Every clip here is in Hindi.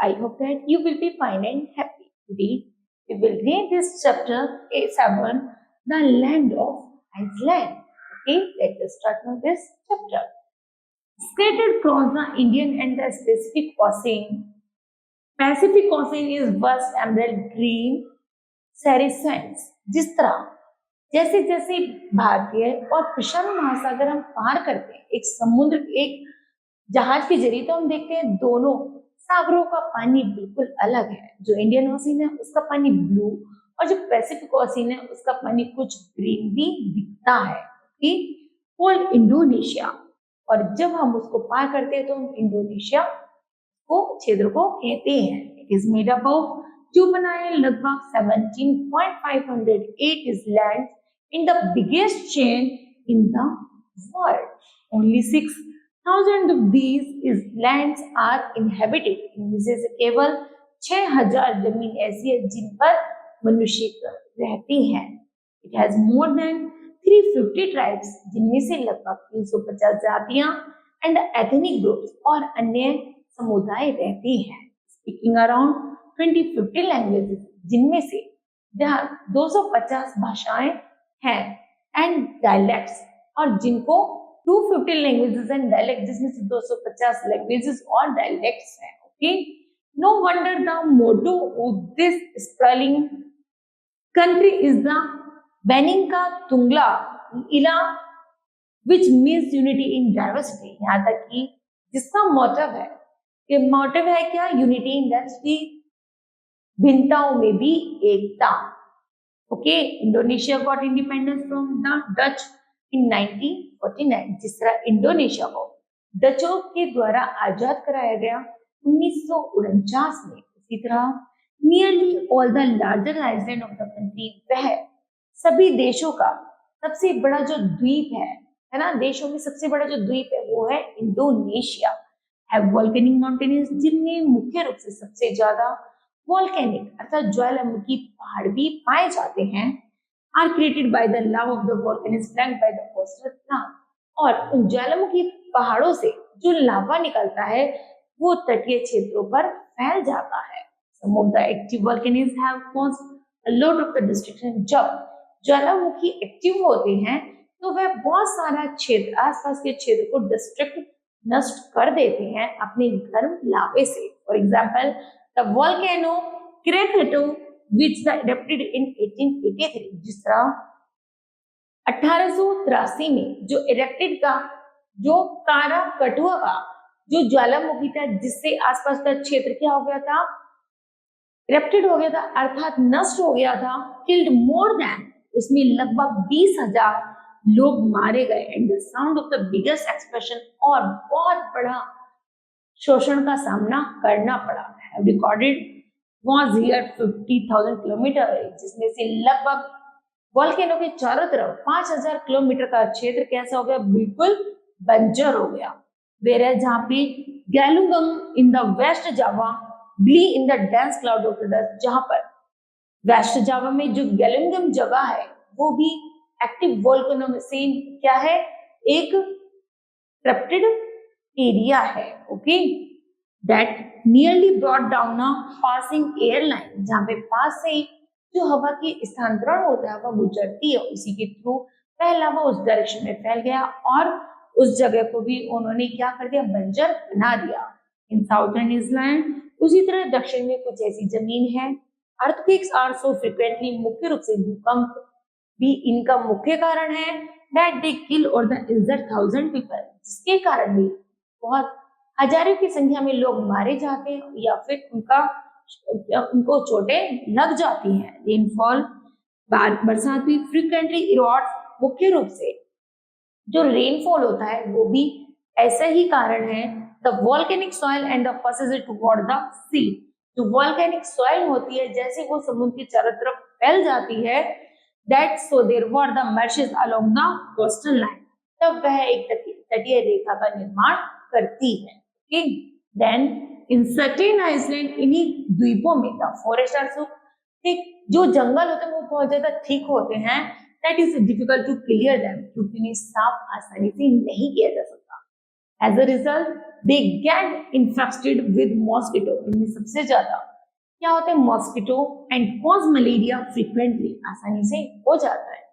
I hope that you will be fine and happy. Today, we will read this chapter A7, The Land of Iceland. Okay, let us start with this chapter. Scattered across the Indian and the Pacific Ocean is vast emerald green सारे sands. जिस तरह जैसे जैसे भारतीय और प्रशांत महासागर हम पार करते हैं, एक समुद्र एक जहाज के जरिए, तो हम देखते हैं दोनों सागरों का पानी बिल्कुल अलग है। जो इंडियन ओशन है उसका पानी ब्लू और जो पैसिफिक ओशन है उसका पानी कुछ ग्रीन भी दिखता है। कोल्ड इंडोनेशिया, और जब हम उसको पार करते हैं तो हम इंडोनेशिया को क्षेत्र को कहते हैं। It is made up of जो बनाए लगभग 17.508 land in the biggest chain in the world. Only 6,000 of these lands are inhabited. इनमें से केवल 6,000 जमीन ऐसी है जिन पर मनुष्य रहते हैं। It has more than 350 tribes, जिनमें से लगभग 350 जातियां and ethnic groups और अन्य समुदाय रहते हैं। Speaking around 2050 languages, जिनमें से 250 भाषाएं हैं and dialects, और जिनको 250 languages and dialects, जिसमें से 250 languages और dialects हैं। Okay, no wonder the motto of this sprawling country is the Beninka Tungla Ila, which means unity in diversity। यहाँ तक कि जिसका मोटिव है क्या, यूनिटी इन डाइवर्सिटी, भिन्नताओं में भी एकता। Okay, Indonesia got independence from the Dutch in 1949। जिस तरह इंडोनेशिया को डचों के द्वारा आजाद कराया गया 1949 में, उसी तरह nearly all the larger island of the country, वह सभी देशों का सबसे बड़ा जो द्वीप है ना, देशों में सबसे बड़ा जो द्वीप है वो है इंडोनेशिया। हैव वोल्केनिक माउंटेन्स, जिनमें मुख्य रूप से सबसे ज्यादा वोल्केनिक अर्थात ज्वालामुखी पहाड़ भी पाए जाते हैं। Are created by the lava of the volcanics flanked by the coastal plain, और उन ज्वालामुखी पहाड़ों से जो लावा निकलता है वो तटीय क्षेत्रों पर फैल जाता है। Some of the active volcanics have caused a lot of the destruction. जब ज्वालामुखी एक्टिव होते हैं तो वह बहुत सारा क्षेत्र, आसपास के क्षेत्र को डिस्ट्रक्ट नष्ट कर देते हैं अपने गर्म लावे से। For example the volcano Krakatoa which erupted in 1883। जिस तरह 1883 में जो इरेक्टेड का जो कारा कटुआ का जो ज्वालामुखी था, जिससे आसपास का क्षेत्र क्या हो गया था, इरेप्टेड हो गया था अर्थात नष्ट हो गया था। किल्ड मोर देन, इसमें लगभग 20,000 लोग मारे गए। And the sound of the biggest expression, और बहुत बड़ा शोषण का सामना करना पड़ा। रिकॉर्डेड was here 50,000 किलोमीटर, जिसमें से लगभग वोल्केनो के चारों तरफ 5,000 किलोमीटर का क्षेत्र कैसा हो गया, बिल्कुल बंजर हो गया। वेयर जहाँ पे Galunggung in the west Java ब्ली in the dense cloud of dust, जहाँ पर वेस्ट जावा में जो गैलुंगम जगह है वो भी एक्टिव वोल्केनो में से क्या है, एक करप्टेड एरिया है। Okay, that nearly brought down a passing airline, जहाँ पे पास से जो हवा की स्थानांतरण होता है, हवा गुजरती है, उसी के थ्रू वह लावा उस डायरेक्शन में फैल गया और उस जगह को भी उन्होंने क्या कर दिया, बंजर बना दिया। इन साउथर्न न्यूजीलैंड, उसी तरह दक्षिण में कुछ ऐसी जमीन है। अर्थक्वेक्स आर सो फ्रीक्वेंटली, मुख्य रूप से भूकंप भी इनका मुख्य कारण है। दैट दे किल और द इंजर 1,000 पीपल, जिसके कारण भी बहुत हजारों की संख्या में लोग मारे जाते हैं या फिर उनको चोटें लग जाती हैं। रेनफॉल, बरसात भी फ्रीक्वेंटली इरोड्स, मुख्य रूप से जो रेनफॉल होता है वो भी ऐसा ही कारण है। The volcanic soil and the forces it toward the sea, जो वोल्केनिक सॉइल होती है जैसे वो समुद्र के चारों तरफ फैल जाती है, that so there were the marshes along the coastal line, तब वह एक तटीय रेखा का निर्माण करती है। देन इन सर्टेन आइलैंड, इन्हीं द्वीपों में the forest are so thick, जो जंगल होते हैं वो बहुत ज्यादा थिक होते हैं। That is difficult to clear them, क्योंकि उन्हें साफ आसानी से नहीं किया जा सकता। As a result they get infested with mosquito. इनमें सबसे ज्यादा क्या होते हैं mosquito and cause malaria frequently, आसानी से हो जाता है.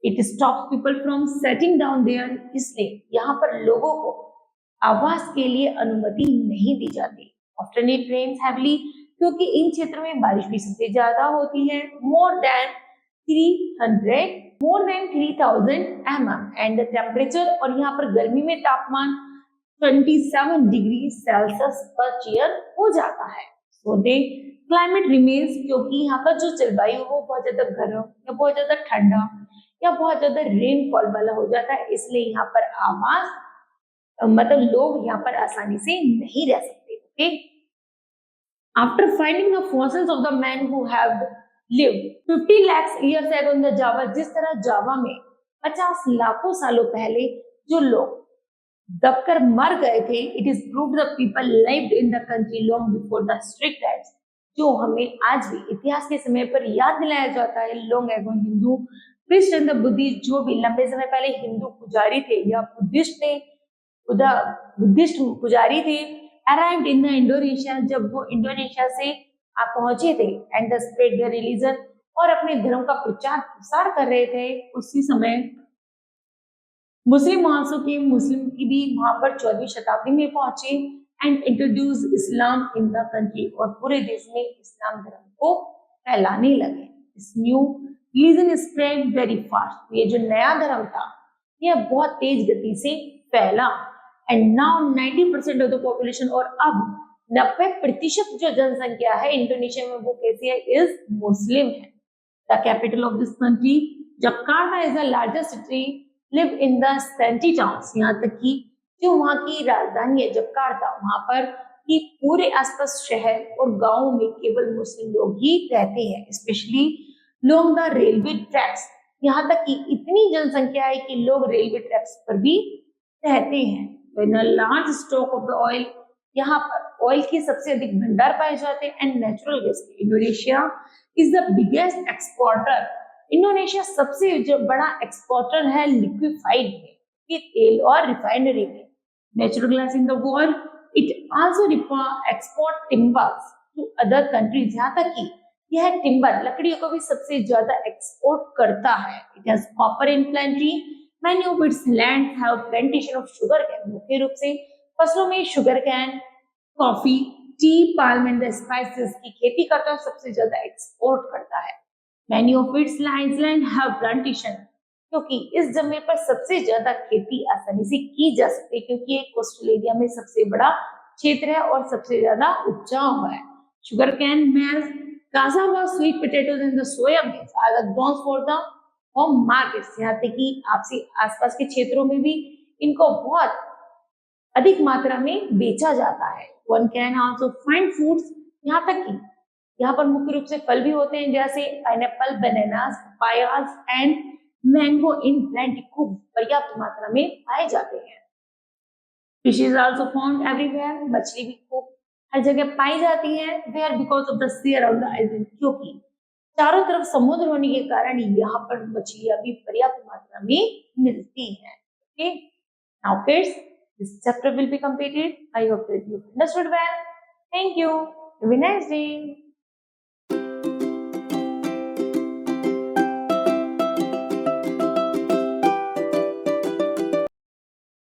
It stops people from settling down there, इसलिए यहाँ पर लोगों को आवास के लिए अनुमति नहीं दी जाती. ऑफ्टन इट रेन्स हैवीली, क्योंकि इन क्षेत्रों में बारिश भी सबसे ज्यादा होती है. More than 3000 mm and the temperature, और यहाँ पर गर्मी में तापमान 27 डिग्री सेल्सियस पर चीयर हो जाता है. सो दे क्लाइमेट रिमेन्स, क्योंकि यहाँ का जो जलवायु वो बहुत ज्यादा गर्म या बहुत ज्यादा ठंडा या बहुत ज्यादा रेनफॉल वाला हो जाता है, इसलिए यहाँ पर आवास मतलब लोग यहाँ पर आसानी से नहीं रह सकते. Okay, after finding the fossils of the man who have lived 50 lakhs years ago in the Java, जिस तरह जावा में 50 लाखों सालों पहले जो लोग दबकर मर गए थे, it is proved the people lived in the country long before the strict times, जो हमें आज भी इतिहास के समय पर याद दिलाया जाता है. Long ago Hindu Christ and the Buddhist, जो भी लंबे समय पहले हिंदू पुजारी थे या बुद्धिस्ट पुजारी थे, अराइव्ड इन द इंडोनेशिया, जब वो इंडोनेशिया से पहुंचे थे, and the spread their religion, और अपने धर्म का प्रचार प्रसार कर रहे थे. उसी समय मुस्लिम मुस्लिम की भी वहां पर 14वीं शताब्दी में पहुंचे and introduce Islam in the country, और पूरे देश में इस्लाम धर्म को फैलाने लगे. इस new religion spread very fast, ये जो नया धर्म था यह बहुत तेज गति से फैला. And now 90% of the population, और अब 90% जो जनसंख्या है इंडोनेशिया में वो कैसी है, इज मुस्लिम है. The capital of this country Jakarta is the largest city, live in the सेंटी टाउन्स, यहाँ तक कि जो वहाँ की राजधानी है जकार्ता, वहां पर कि पूरे आसपास शहर और गांवों में केवल मुस्लिम लोग ही रहते हैं, स्पेशली लोग द रेलवे ट्रैक्स, यहाँ तक कि इतनी जनसंख्या है कि लोग रेलवे ट्रैक्स पर भी रहते हैं. Large stock of the oil, यहाँ पर ऑयल की सबसे अधिक भंडार पाए जाते हैं, and natural gas. Indonesia is the biggest exporter, Indonesia सबसे जो बड़ा एक्सपोर्टर है लिक्विफाइड में, तेल और रिफाइनरी में. Natural gas in the world, it also export timbers to other countries, यहाँ तक कि यह टिम्बर लकड़ियों को भी सबसे ज्यादा एक्सपोर्ट करता है. It has copper in plenty, many of its land have plantation of sugar cane, मुख्य रूप से फसलों में sugar cane, coffee, T, palm and the spices की खेती करता है, सबसे ज्यादा एक्सपोर्ट करता है. Many of its land have plantation, क्योंकि इस जमीन पर सबसे ज्यादा खेती आसानी से की जा सकती है, क्योंकि ये कोस्टल एरिया में सबसे बड़ा क्षेत्र है और सबसे ज्यादा उपजाऊ है. शुगर कैन, मेज, cassava, sweet potatoes and the soya beans are the grown for the home markets. यहाँ तक कि आपसे आसपास के क्षेत्रों में भी इनको बहुत अधिक मात्रा में बेचा जाता है. One can also find fruits, यहाँ तक कि यहाँ पर मुख्य रूप से फल भी होते हैं, जैसे pineapple, bananas, papayas and mango in plenty, खूब पर्याप्त मात्रा में पाए जाते हैं. Fish is also found everywhere, मछली भी खूब हर जगह पाई जाती है. Where because of the sea around the island, क्योंकि चारों तरफ समुद्र होने के कारण यहाँ पर मछलियां भी पर्याप्त मात्रा में मिलती हैं. Okay, now kids, this chapter will be completed. I hope that you understood well. Thank you. Have a nice day.